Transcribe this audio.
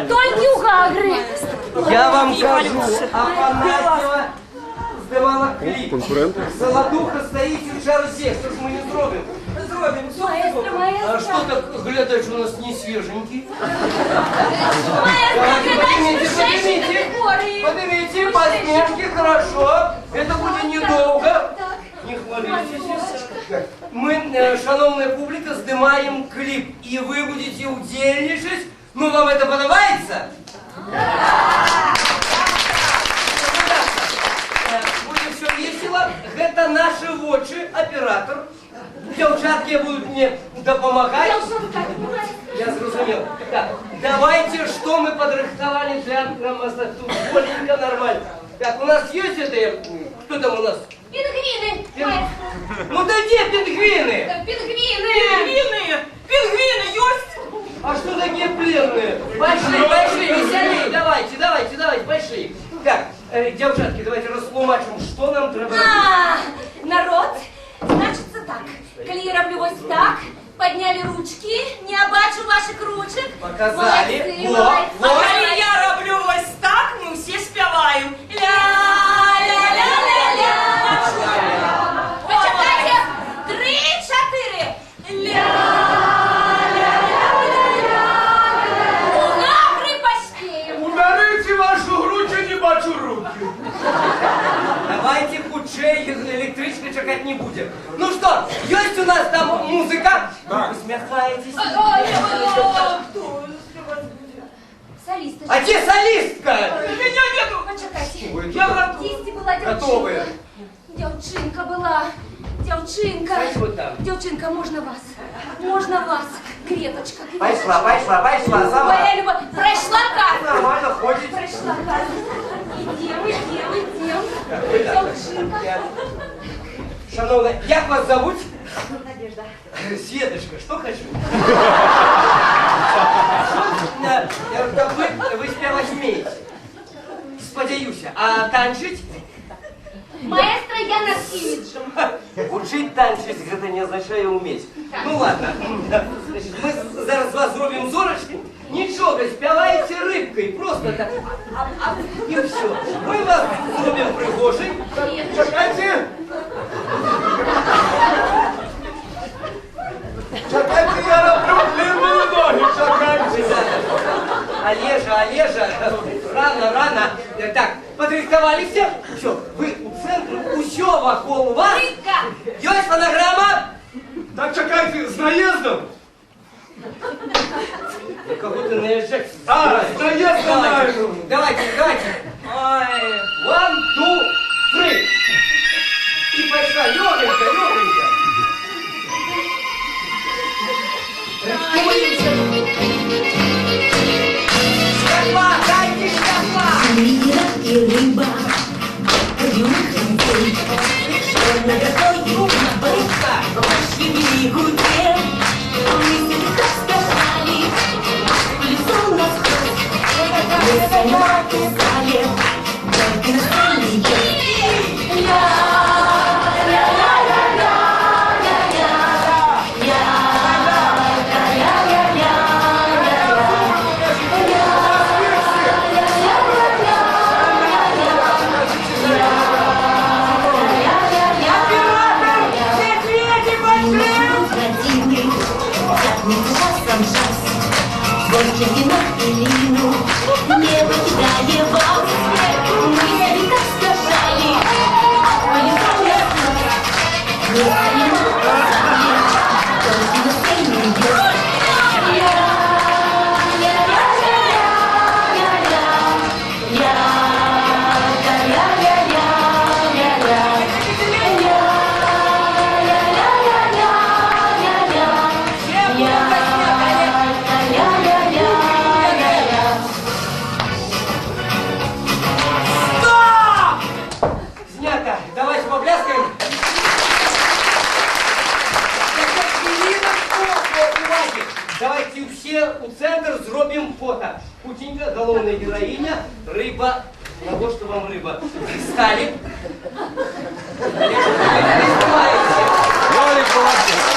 Тільки у Гагри. Я вам кажу, Афанасьева здавала кліп. Золотуха стоїть у чарці. Що ж ми не зробимо? Зробимо, Маэстро, А маэстро. что так глядаешь, у нас не свеженький? Маэстро, Поднимите, задача поднимите. хворые. Поднимите, посмешки, хорошо. Это будет недолго. Так. Не хвалитесь. Мы, шановная публика, снимаем клип. И вы будете удельничать. Ну, вам это подобается? Будет все весело. Это наши вотчи, оператор. Девчатки будут мне допомагать. Я зрозумел. Так, давайте, что мы подрыхтовали для тут боленько нормально. Так, у нас есть это, кто там у нас? Пингвины, маэстро. Ну да где пингвины? Пингвины. Пінгвіни, есть? А что такие пленные? Большие, веселее. Давайте, большие. Так, девчатки, давайте раслумачим, что нам треба робити. Народ, значится так. Коли я роблю ось так, подняли ручки, не бачу ваших ручек. Показали. Молодцы, Во, молодцы. А коли я роблю ось так, ми всі співаємо. Ля-ля-ля-ля-ля. Почекайте. 3-4. У Гагри поспеем. Уберите вашу грудь, я не бачу руки. Давайте худшее, электричка чекать не будем. Ну что, есть у нас там музыка? Вы смехаетесь. Солисточка. А где солистка? Меня нету. Почекайте. Я готов. Дійсті була Готовые. Дівчинка була. Дівчинка. Знаете, вот там. Дівчинка, можна вас? Можна вас? Кветочка. Пошла, сама. Моя любов. Пройшла карту. Нормально ходит. Пройшла карту. Ідем. Дівчинка. Шановна, як вас зовут? Надежда. Светочка, что хочу? Ви співати вмієте. Сподіваюся. А танчить? Маэстро, я над іміджем. Учить танчить, это не означає уметь. Ну ладно. Значит, ми зараз з вас зробимо зорочки. Нічого, співаєте рибкою. Просто так. І все. Ми вас зробимо пригожий. Чекайте. Чекайте, я роблю длинные ноги, чекайте. Олежа, рано. Так, подрихтовали все? Все, вы у центру, все вокруг вас. Рыбка. Есть фонограмма? Так чекайте, з наїздом. Кого-то наезжать. А, з наїздом наїзду. Давайте. Ой. 1, 2, 3. И пошла, легонько. Шляпа, дайте шляпа. Мира и рыба, юных детей, что наготове ваши бегуте. Мы всегда сказали, в лицо насквозь, мы сами писали, только на сцене противный, тянет глазом жас. Горький вино и лину, не покидая вас. Мы всегда сказали, мы лицо насквозь, мы сами писали, только на сцене идет. Снято. Давайте попляскаем. Давайте все у центр зробим фото. Путенька, головная героиня, рыба. На вот что вам рыба. Стали. Олег, вы не снимаете. Лёлик, молодец.